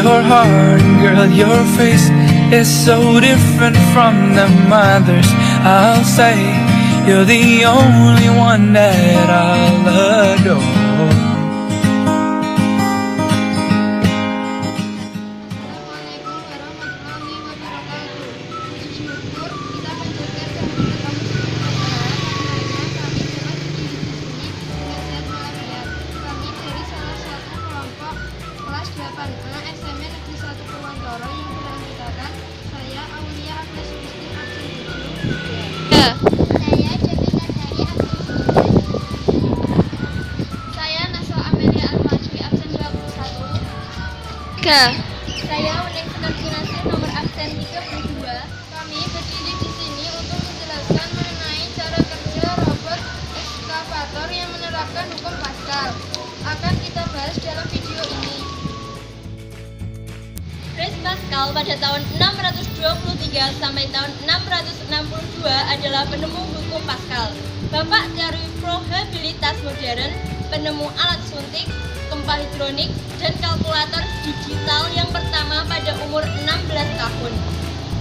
your heart, girl, your face is so different from them others. I'll say you're the only one that I'll adore. SMP Negeri 1 Purwantoro yang telah dikatakan saya Aulia Agnes Gusti absen 7. Saya Naswa Amelia Al-Fajri absen 21. Saya Unik Sekarkinasi nomor absen 32. Kami berdiri di sini untuk menjelaskan mengenai cara kerja robot Excavator yang menerapkan hukum Pascal. Akan kita bahas dalam video ini. Pascal pada tahun 623 sampai tahun 662 adalah penemu hukum Pascal. Bapak teori probabilitas modern, penemu alat suntik, gempa hidronik, dan kalkulator digital yang pertama pada umur 16 tahun.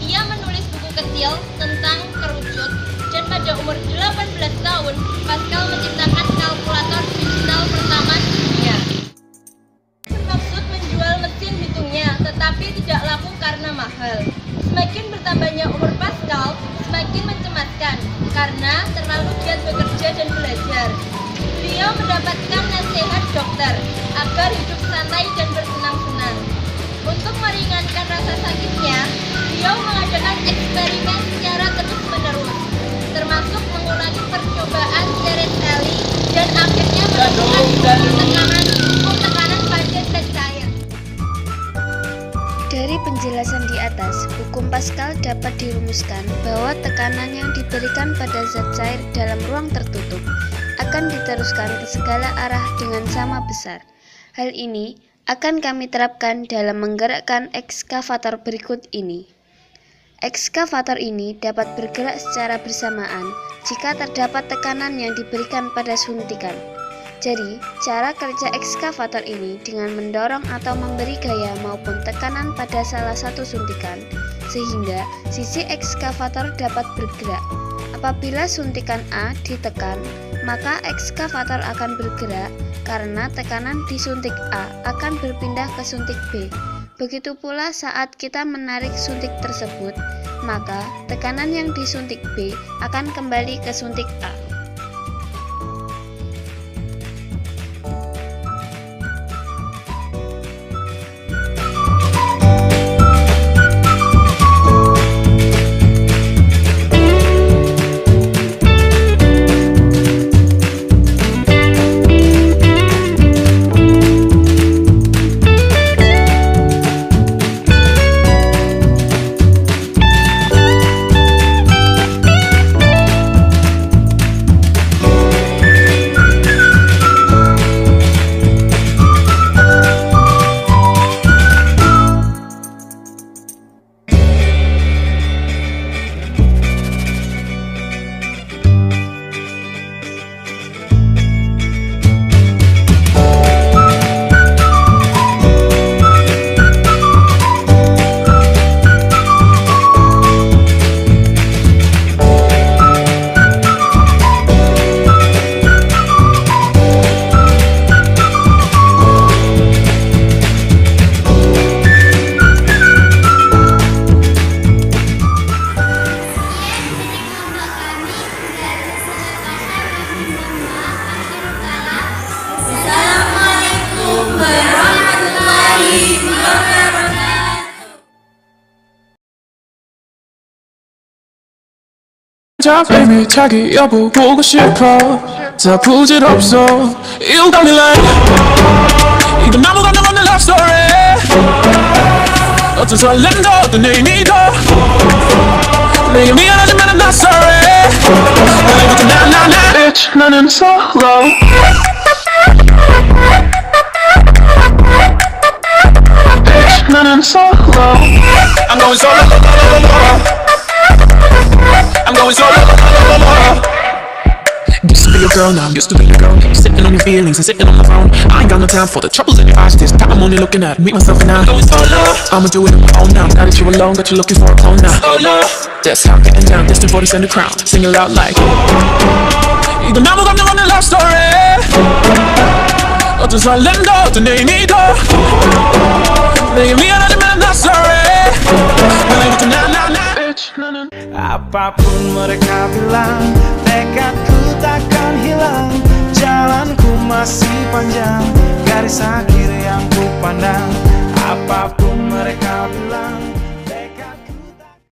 Ia menulis buku kecil tentang kerucut, dan pada umur 18 tahun, Pascal menciptakan kalkulator digital pertama di dunia. Maksud menjual mesin hitungnya, tetapi tidak laku karena mahal. Semakin bertambahnya umur Pascal, semakin mencemaskan karena terlalu giat bekerja dan belajar. Beliau mendapatkan nasihat dokter agar hidup santai dan bersenang-senang. Untuk meringankan rasa sakitnya, beliau mengadakan eksperimen secara terus-menerus, termasuk mengulangi percobaan seri-kali dan akhirnya menemukan hukum tekanan pada zat cair. Dari penjelasan di atas, hukum Pascal dapat dirumuskan bahwa tekanan yang diberikan pada zat cair dalam ruang tertutup akan diteruskan ke segala arah dengan sama besar. Hal ini akan kami terapkan dalam menggerakkan ekskavator berikut ini. Ekskavator ini dapat bergerak secara bersamaan jika terdapat tekanan yang diberikan pada suntikan. Jadi, cara kerja ekskavator ini dengan mendorong atau memberi gaya maupun tekanan pada salah satu suntikan, sehingga sisi ekskavator dapat bergerak. Apabila suntikan A ditekan, maka ekskavator akan bergerak karena tekanan di suntik A akan berpindah ke suntik B. Begitu pula saat kita menarik suntik tersebut, maka tekanan yang di suntik B akan kembali ke suntik A. baby 자기 여보 보고 싶어 다 부질없어 You got me like 이건 아무 감정 없는 love story 어떤 설렘도 어떤 의미도 내게 미안하지만 I'm not sorry 이부터 나 Bitch 나는 solo Bitch 나는 solo I'm going solo I'm going solo. Discipline your girl now, used to be your girl. You're sitting on your feelings and sitting on the phone. I ain't got no time for the troubles in your eyes. This time I'm only looking at me, myself, and I. Going solo, I'ma do it on my own now. Now that you alone, got you looking for a clone now. Solo, that's how I'm getting down. Destined for the center crown. Sing it out like 이건 나무 감정 없는 love story. 어떤 설렘도 어떤 의미도 내게 미안하지만 not sorry. 너희부터 나 bitch 나는 Apapun mereka bilang, tekadku takkan hilang. Jalanku masih panjang, garis akhir yang ku pandang. Apapun mereka bilang.